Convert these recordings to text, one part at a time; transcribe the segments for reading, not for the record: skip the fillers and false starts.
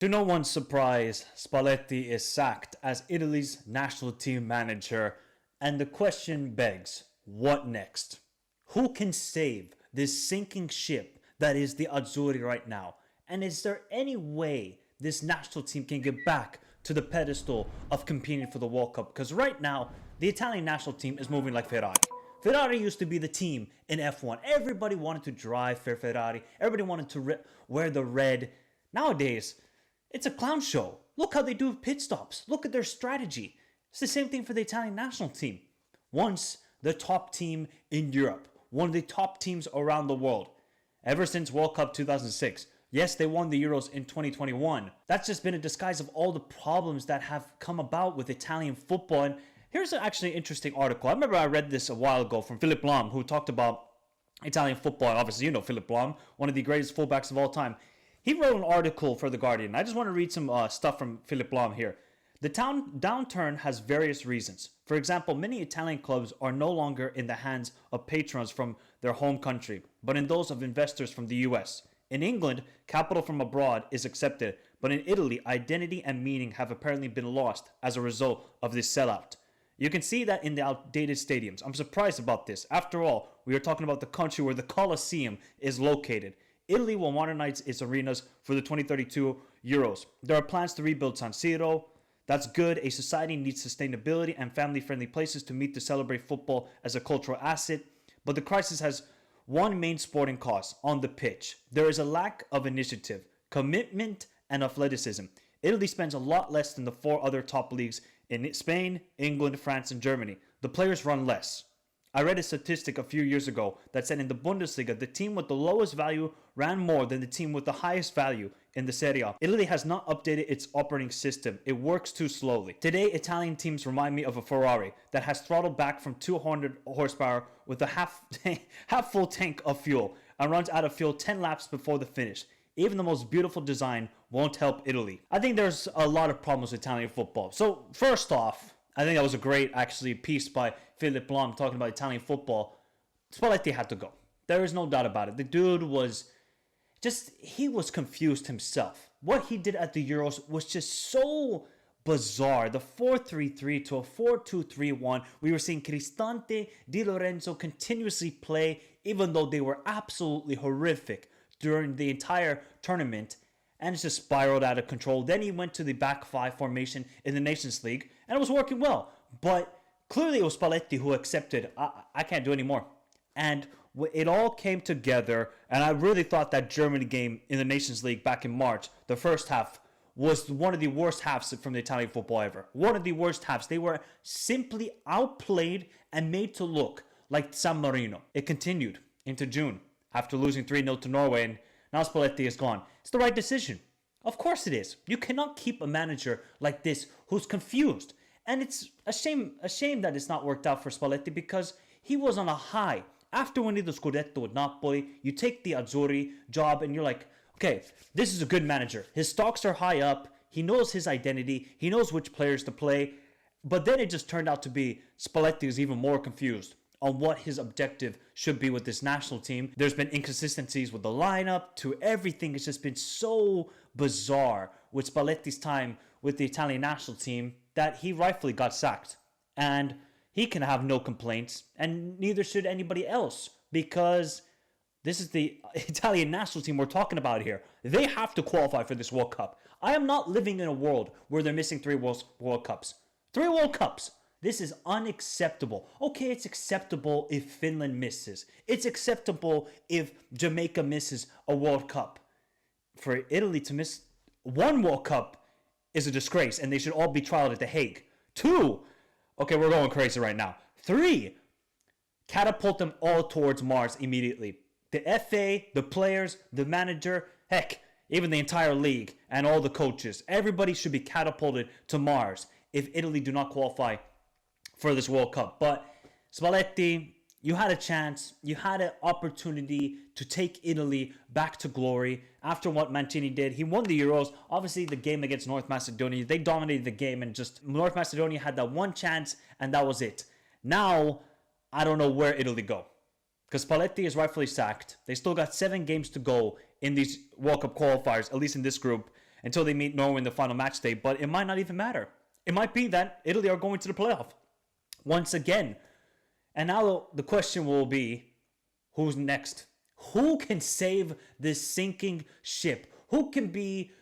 To no one's surprise, Spalletti is sacked as Italy's national team manager, and the question begs, what next? Who can save this sinking ship that is the Azzurri right now? And is there any way this national team can get back to the pedestal of competing for the World Cup? Because right now, the Italian national team is moving like Ferrari. Ferrari used to be the team in F1. Everybody wanted to drive for Ferrari. Everybody wanted to wear the red. Nowadays, it's a clown show. Look how they do pit stops. Look at their strategy. It's the same thing for the Italian national team. Once the top team in Europe, one of the top teams around the world, ever since World Cup 2006. Yes, they won the Euros in 2021. That's just been a disguise of all the problems that have come about with Italian football. And here's actually an interesting article. I remember I read this a while ago from Philipp Lahm, who talked about Italian football. Obviously, you know Philipp Lahm, one of the greatest fullbacks of all time. He wrote an article for The Guardian. I just want to read some stuff from Philipp Lahm here. The downturn has various reasons. For example, many Italian clubs are no longer in the hands of patrons from their home country, but in those of investors from the US. In England, capital from abroad is accepted, but in Italy, identity and meaning have apparently been lost as a result of this sellout. You can see that in the outdated stadiums. I'm surprised about this. After all, we are talking about the country where the Colosseum is located. Italy will modernize its arenas for the 2032 Euros. There are plans to rebuild San Siro. That's good. A society needs sustainability and family-friendly places to meet to celebrate football as a cultural asset. But the crisis has one main sporting cause: on the pitch. There is a lack of initiative, commitment, and athleticism. Italy spends a lot less than the four other top leagues in Spain, England, France, and Germany. The players run less. I read a statistic a few years ago that said in the Bundesliga, the team with the lowest value ran more than the team with the highest value in the Serie A. Italy has not updated its operating system. It works too slowly. Today, Italian teams remind me of a Ferrari that has throttled back from 200 horsepower with a half full tank of fuel and runs out of fuel 10 laps before the finish. Even the most beautiful design won't help Italy. I think there's a lot of problems with Italian football. So first off, I think that was a great, actually, piece by Philipp Lahm talking about Italian football. Spalletti had to go. There is no doubt about it. The dude was he was confused himself. What he did at the Euros was just so bizarre. The 4-3-3 to a 4-2-3-1. We were seeing Cristante, Di Lorenzo continuously play, even though they were absolutely horrific during the entire tournament. And it's just spiraled out of control. Then he went to the back five formation in the Nations League, and it was working well. But clearly it was Spalletti who accepted, I can't do anymore. And it all came together, and I really thought that Germany game in the Nations League back in March, the first half, was one of the worst halves from the Italian football ever. One of the worst halves. They were simply outplayed and made to look like San Marino. It continued into June after losing 3-0 to Norway, and now Spalletti is gone. It's the right decision. Of course it is. You cannot keep a manager like this who's confused. And it's a shame that it's not worked out for Spalletti, because he was on a high. After winning the Scudetto with Napoli, you take the Azzurri job and you're like, okay, this is a good manager. His stocks are high up. He knows his identity. He knows which players to play. But then it just turned out to be Spalletti is even more confused on what his objective should be with this national team. There's been inconsistencies with the lineup to everything. It's just been so bizarre with Spalletti's time with the Italian national team that he rightfully got sacked. And he can have no complaints, and neither should anybody else, because this is the Italian national team we're talking about here. They have to qualify for this World Cup. I am not living in a world where they're missing 3 World Cups. 3 World Cups. This is unacceptable. Okay, it's acceptable if Finland misses. It's acceptable if Jamaica misses a World Cup. For Italy to miss 1 World Cup is a disgrace, and they should all be trialed at The Hague. 2, okay, we're going crazy right now. 3, catapult them all towards Mars immediately. The FA, the players, the manager, heck, even the entire league and all the coaches. Everybody should be catapulted to Mars if Italy do not qualify for this World Cup. But Spalletti, you had a chance. You had an opportunity to take Italy back to glory after what Mancini did. He won the Euros. Obviously, the game against North Macedonia, they dominated the game, and just North Macedonia had that one chance, and that was it. Now, I don't know where Italy go, because Spalletti is rightfully sacked. They still got 7 games to go in these World Cup qualifiers, at least in this group. until they meet Norway in the final match day. But it might not even matter. It might be that Italy are going to the playoff once again. And now the question will be, who's next? Who can save this sinking ship? Who can be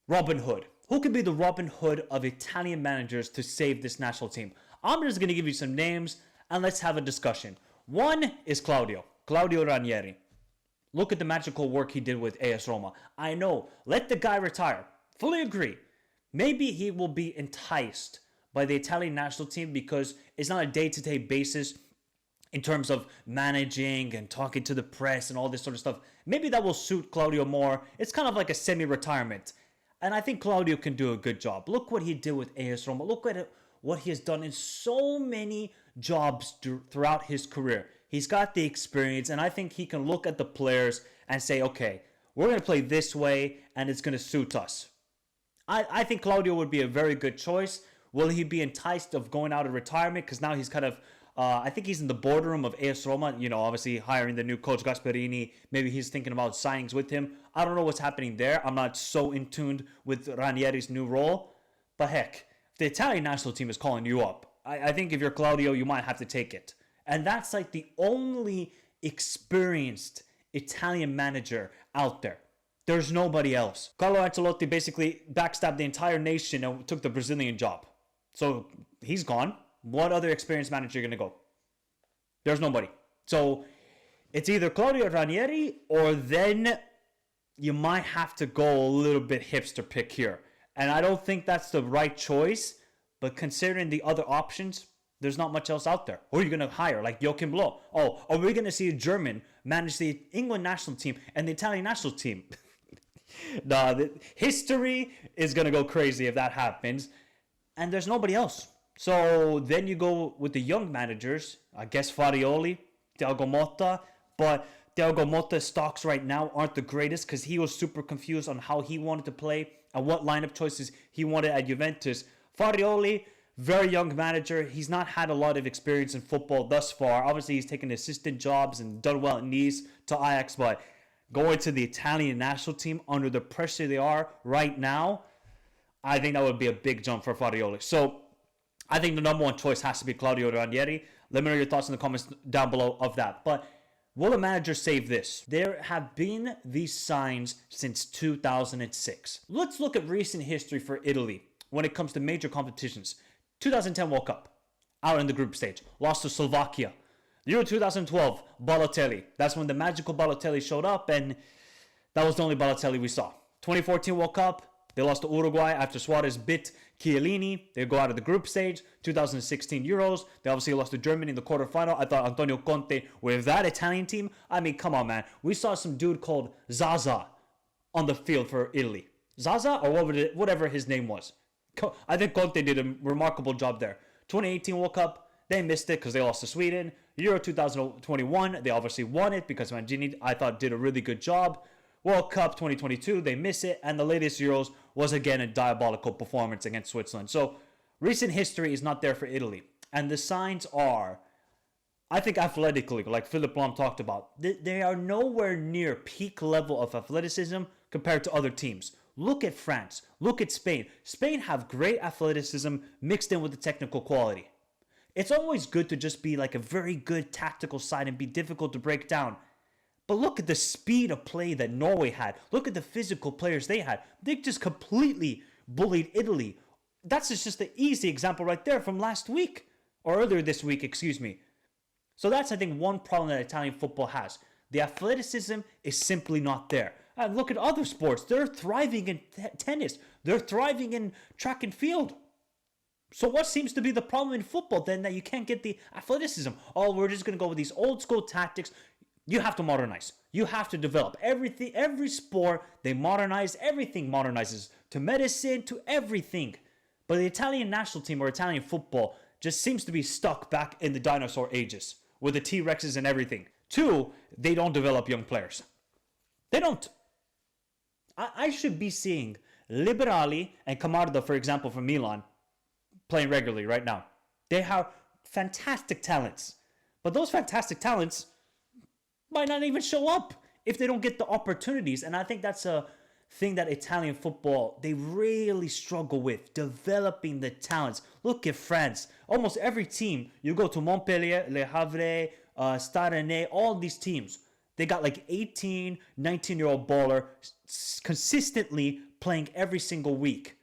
Robin Hood? Who can be the Robin Hood of Italian managers to save this national team? I'm just going to give you some names and let's have a discussion. One is Claudio Ranieri. Look at the magical work he did with AS Roma. I know, let the guy retire. Fully agree. Maybe he will be enticed by the Italian national team because it's not a day-to-day basis in terms of managing and talking to the press and all this sort of stuff. Maybe that will suit Claudio more. It's kind of like a semi-retirement. And I think Claudio can do a good job. Look what he did with AS Roma. Look at what he has done in so many jobs throughout his career. He's got the experience, and I think he can look at the players and say, okay, we're going to play this way, and it's going to suit us. I think Claudio would be a very good choice. Will he be enticed of going out of retirement? Because now he's kind of, I think he's in the boardroom of AS Roma, obviously hiring the new coach Gasperini. Maybe he's thinking about signings with him. I don't know what's happening there. I'm not so in tune with Ranieri's new role. But heck, if the Italian national team is calling you up, I think if you're Claudio, you might have to take it. And that's like the only experienced Italian manager out there. There's nobody else. Carlo Ancelotti basically backstabbed the entire nation and took the Brazilian job. So he's gone. What other experienced manager are going to go? There's nobody. So it's either Claudio Ranieri or then you might have to go a little bit hipster pick here. And I don't think that's the right choice. But considering the other options, there's not much else out there. Who are you going to hire? Like Joachim Löw. Oh, are we going to see a German manage the England national team and the Italian national team? No, history is going to go crazy if that happens. And there's nobody else. So then you go with the young managers. I guess Farioli, Thiago Motta. But Thiago Motta's stocks right now aren't the greatest because he was super confused on how he wanted to play and what lineup choices he wanted at Juventus. Farioli, very young manager. He's not had a lot of experience in football thus far. Obviously, he's taken assistant jobs and done well at Nice to Ajax, but going to the Italian national team under the pressure they are right now, I think that would be a big jump for Farioli. So I think the number one choice has to be Claudio Ranieri. Let me know your thoughts in the comments down below of that. But will a manager save this? There have been these signs since 2006. Let's look at recent history for Italy when it comes to major competitions. 2010 World Cup, out in the group stage, lost to Slovakia. Euro 2012, Balotelli. That's when the magical Balotelli showed up, and that was the only Balotelli we saw. 2014 World Cup, they lost to Uruguay after Suarez bit Chiellini. They go out of the group stage. 2016 Euros, they obviously lost to Germany in the quarterfinal. I thought Antonio Conte, with that Italian team, I mean, come on, man. We saw some dude called Zaza on the field for Italy. Zaza, or whatever his name was. I think Conte did a remarkable job there. 2018 World Cup, they missed it because they lost to Sweden. Euro 2021, they obviously won it because Mancini, I thought, did a really good job. World Cup 2022, they miss it. And the latest Euros was again a diabolical performance against Switzerland. So recent history is not there for Italy. And the signs are, I think athletically, like Philip Lahm talked about, they are nowhere near peak level of athleticism compared to other teams. Look at France. Look at Spain. Spain have great athleticism mixed in with the technical quality. It's always good to just be like a very good tactical side and be difficult to break down. But look at the speed of play that Norway had. Look at the physical players they had. They just completely bullied Italy. That's just the easy example right there from last week. Or earlier this week, excuse me. So that's, I think, one problem that Italian football has. The athleticism is simply not there. And look at other sports. They're thriving in tennis. They're thriving in track and field. So what seems to be the problem in football then that you can't get the athleticism? Oh, we're just going to go with these old school tactics. You have to modernize. You have to develop. Everything, every sport, they modernize. Everything modernizes. To medicine, to everything. But the Italian national team or Italian football just seems to be stuck back in the dinosaur ages with the T-Rexes and everything. Two, they don't develop young players. They don't. I should be seeing Liberali and Camardo, for example, from Milan, playing regularly right now. They have fantastic talents. But those fantastic talents might not even show up if they don't get the opportunities. And I think that's a thing that Italian football, they really struggle with, developing the talents. Look at France. Almost every team, you go to Montpellier, Le Havre, Stade Rennais, all these teams, they got like 18, 19-year-old baller consistently playing every single week.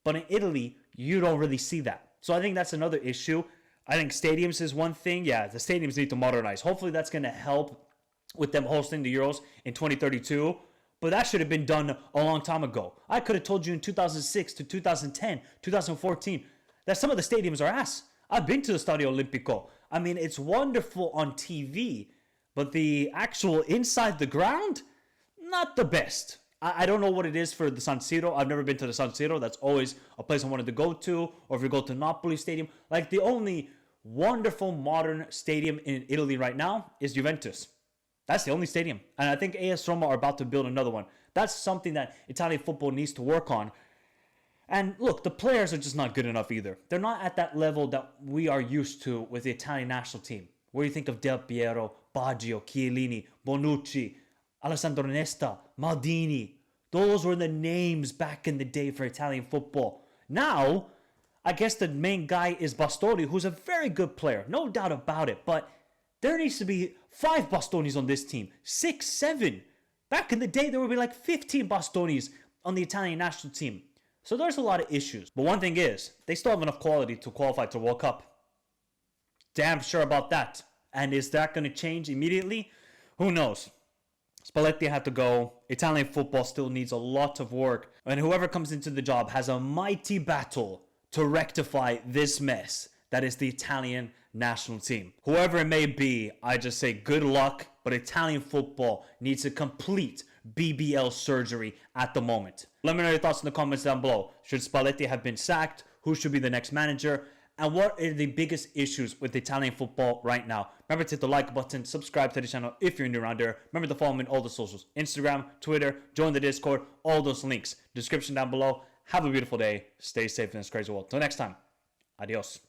But in Italy, you don't really see that. So I think that's another issue. I think stadiums is one thing. Yeah, the stadiums need to modernize. Hopefully that's going to help with them hosting the Euros in 2032. But that should have been done a long time ago. I could have told you in 2006 to 2010, 2014, that some of the stadiums are ass. I've been to the Stadio Olimpico. I mean, it's wonderful on TV, but the actual inside the ground, not the best. I don't know what it is for the San Siro. I've never been to the San Siro. That's always a place I wanted to go to. Or if you go to Napoli Stadium. Like, the only wonderful modern stadium in Italy right now is Juventus. That's the only stadium. And I think AS Roma are about to build another one. That's something that Italian football needs to work on. And look, the players are just not good enough either. They're not at that level that we are used to with the Italian national team. Where you think of Del Piero, Baggio, Chiellini, Bonucci, Alessandro Nesta, Maldini. Those were the names back in the day for Italian football. Now, I guess the main guy is Bastoni, who's a very good player. No doubt about it. But there needs to be 5 Bastonis on this team. 6, 7. Back in the day, there would be like 15 Bastonis on the Italian national team. So there's a lot of issues. But one thing is, they still have enough quality to qualify to World Cup. Damn sure about that. And is that going to change immediately? Who knows? Spalletti had to go. Italian football still needs a lot of work. And whoever comes into the job has a mighty battle to rectify this mess that is the Italian national team. Whoever it may be, I just say good luck. But Italian football needs a complete BBL surgery at the moment. Let me know your thoughts in the comments down below. Should Spalletti have been sacked? Who should be the next manager? And what are the biggest issues with Italian football right now? Remember to hit the like button, subscribe to the channel if you're new around here. Remember to follow me on all the socials. Instagram, Twitter, join the Discord, all those links. Description down below. Have a beautiful day. Stay safe in this crazy world. Till next time. Adios.